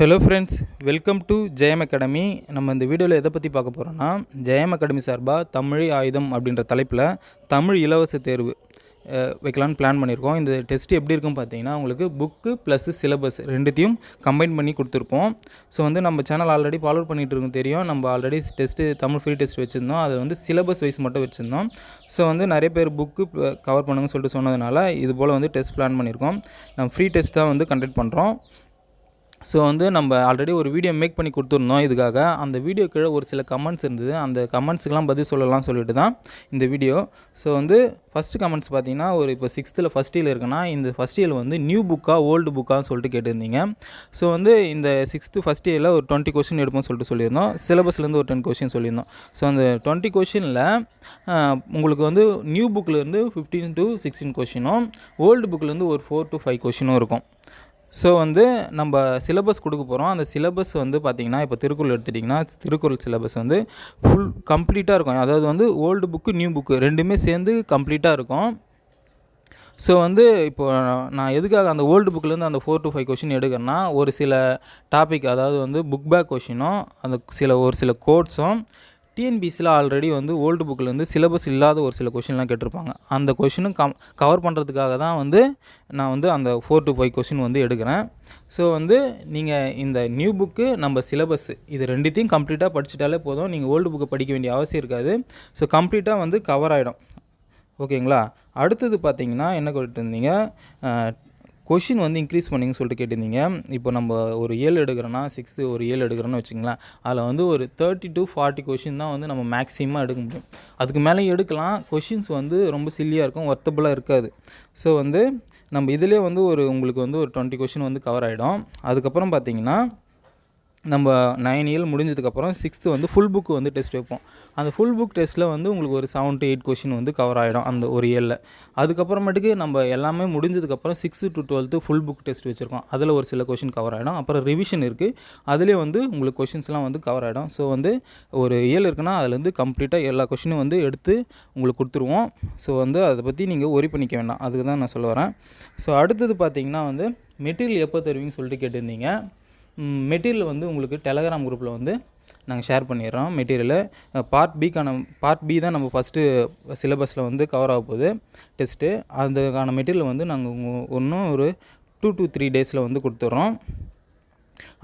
Hello friends, welcome to Jayam academy. நம்ம இந்த வீடியோவில் எதை பற்றி பார்க்க போகிறோன்னா, ஜெயம் அகாடமி சார்பாக தமிழே ஆயுதம் அப்படின்ற தலைப்பில் தமிழ் இலவச தேர்வு வைக்கலான்னு பிளான் பண்ணியிருக்கோம். இந்த டெஸ்ட் எப்படி இருக்குன்னு பார்த்தீங்கன்னா, உங்களுக்கு புக்கு ப்ளஸ் சிலபஸ் ரெண்டுத்தையும் கம்பைன் பண்ணி கொடுத்துருப்போம். ஸோ நம்ம சேனல் ஆல்ரெடி ஃபாலோ பண்ணிகிட்டு இருக்கோம் தெரியும். நம்ம already test Tamil free test வச்சுருந்தோம். அது சிலபஸ் வைஸ் மட்டும் வச்சுருந்தோம். ஸோ நிறைய பேர் புக்கு கவர் பண்ணுங்கன்னு சொல்லிட்டு சொன்னதுனால இது போல் டெஸ்ட் பிளான் பண்ணியிருக்கோம். நம்ம ஃப்ரீ டெஸ்ட் தான் கண்டக்ட் பண்ணுறோம். ஸோ நம்ம ஆல்ரெடி ஒரு வீடியோ மேக் பண்ணி கொடுத்துருந்தோம் இதுக்காக. அந்த வீடியோ கீழே ஒரு சில கமெண்ட்ஸ் இருந்தது. அந்த கமெண்ட்ஸுக்கெலாம் பதில் சொல்லலாம்னு சொல்லிட்டு தான் இந்த வீடியோ. ஸோ ஃபஸ்ட்டு கமெண்ட்ஸ் பார்த்தீங்கன்னா, இப்போ 6th ஃபஸ்ட் இயர் இருக்குன்னா, இந்த ஃபஸ்ட் இயர் நியூ புக்கா ஓல்டு புக்கான்னு சொல்லிட்டு கேட்டிருந்தீங்க. ஸோ இந்த 6th ஃபஸ்ட் இயரில் ஒரு 20 கொஷின் எடுப்போம்னு சொல்லிட்டு சொல்லியிருந்தோம். சிலபஸ்லேருந்து ஒரு 10 கொஷின் சொல்லியிருந்தோம். ஸோ அந்த 20 கொஷினில் உங்களுக்கு நியூ புக்கிலேருந்து 15 to 16 கொஷினும், ஓல்டு புக்கிலேருந்து ஒரு 4 to 5 கொஷினும் இருக்கும். ஸோ நம்ம சிலபஸ் கொடுக்க போகிறோம். அந்த சிலபஸ் பார்த்திங்கன்னா, இப்போ திருக்குறள் எடுத்துட்டிங்கன்னா, திருக்குறள் சிலபஸ் ஃபுல் கம்ப்ளீட்டாக இருக்கும். அதாவது ஓல்டு புக்கு நியூ புக்கு ரெண்டுமே சேர்ந்து கம்ப்ளீட்டாக இருக்கும். ஸோ இப்போ நான் எதுக்காக அந்த ஓல்டு புக்கிலேருந்து அந்த 4 to 5 கொஷின் எடுக்கிறேன்னா, ஒரு சில டாபிக் அதாவது புக் பேக் கொஷினும் ஒரு சில கோட்ஸும் டிஎன்பிசியில் ஆல்ரெடி ஓல்டு புக்கில் சிலபஸ் இல்லாத ஒரு சில கொஷின்லாம் கேட்டிருப்பாங்க. அந்த கொஷினும் கவர் பண்ணுறதுக்காக தான் நான் அந்த 4 to 5 கொஷின் எடுக்கிறேன். ஸோ நீங்கள் இந்த நியூ புக்கு நம்ம சிலபஸ் இது ரெண்டுத்தையும் கம்ப்ளீட்டாக படிச்சுட்டாலே போதும். நீங்கள் ஓல்டு புக்கை படிக்க வேண்டிய அவசியம் இருக்காது. ஸோ கம்ப்ளீட்டாக கவர் ஆகிடும். ஓகேங்களா? அடுத்தது பார்த்தீங்கன்னா என்ன கேட்டிருந்தீங்க, கொஷின் இன்க்ரீஸ் பண்ணிங்கன்னு சொல்லிட்டு கேட்டிருந்தீங்க. இப்போ நம்ம ஒரு 7 எடுக்கிறோன்னா, 6th ஒரு 7 எடுக்கிறோன்னு வச்சுங்களேன். அதில் ஒரு 30 to 40 கொஷின் தான் நம்ம மேக்ஸிமமாக எடுக்க முடியும். அதுக்கு மேலே எடுக்கலாம். கொஷின்ஸ் ரொம்ப சில்லியாக இருக்கும், ஒர்த்தபுளாக இருக்காது. ஸோ நம்ம இதிலே உங்களுக்கு ஒரு 20 கொஷின் கவர் ஆகிடும். அதுக்கப்புறம் பார்த்தீங்கன்னா, நம்ம 9 இயர் முடிஞ்சதுக்கப்புறம் 6th ஃபுல் புக்கு டெஸ்ட் வைப்போம். அந்த ஃபுல் புக் டெஸ்ட்டில் உங்களுக்கு ஒரு 7 to 8 கொஷின் கவர் ஆகிடும் அந்த ஒரு இயரில். அதுக்கப்புறமேட்டுக்கு நம்ம எல்லாமே முடிஞ்சதுக்கப்புறம் 6th to 12th full book test வச்சுருக்கோம். அதில் ஒரு சில கொஷின் கவர் ஆகிடும். அப்புறம் ரிவிஷன் இருக்குது, அதிலே உங்களுக்கு கொஷின்ஸ்லாம் கவர் ஆகிடும். ஸோ ஒரு இயர் இருக்குன்னா அதுலேருந்து கம்ப்ளீட்டாக எல்லா கொஷினும் எடுத்து உங்களுக்கு கொடுத்துருவோம். ஸோ அதை பற்றி நீங்கள் ஒரி பண்ணிக்க வேண்டாம். அதுக்கு தான் நான் சொல்ல வரேன். ஸோ அடுத்தது பார்த்தீங்கன்னா மெட்டீரியல் எப்போ தருவீங்கன்னு சொல்லிட்டு கேட்டிருந்தீங்க. மெட்டீரியல் உங்களுக்கு டெலகிராம் குரூப்பில் நாங்கள் ஷேர் பண்ணிடுறோம். மெட்டீரியலு பார்ட் பி தான் நம்ம ஃபஸ்ட்டு சிலபஸில் கவர் ஆக போகுது டெஸ்ட்டு. அதுக்கான மெட்டீரியல் நாங்கள் இன்னும் ஒரு 2 to 3 டேஸில் கொடுத்துட்றோம்.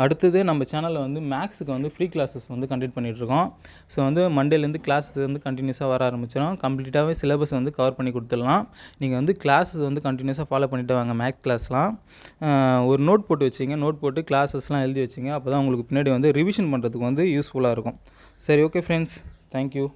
அடுத்தது நம்ம சேனலில் மேக்ஸுக்கு ஃப்ரீ கிளாஸஸ் கண்டக்ட் பண்ணிகிட்ருக்கோம். ஸோ மண்டேலேருந்து கிளாஸஸ் கண்டினியூஸாக வர ஆரம்பிச்சிடும். கம்ப்ளீட்டாகவே சிலபஸ் கவர் பண்ணி கொடுத்துடலாம். நீங்கள் கிளாஸஸ் கண்டினியூஸாக ஃபாலோ பண்ணிவிட்டு வாங்க. மேக்ஸ் கிளாஸ்லாம் ஒரு நோட் போட்டு வச்சிங்க. நோட் போட்டு கிளாஸஸ்லாம் எழுதி வச்சிங்க. அப்போ தான் உங்களுக்கு பின்னாடி ரிவிஷன் பண்ணுறதுக்கு யூஸ்ஃபுல்லாக இருக்கும். சரி, ஓகே ஃப்ரெண்ட்ஸ், தேங்க்யூ.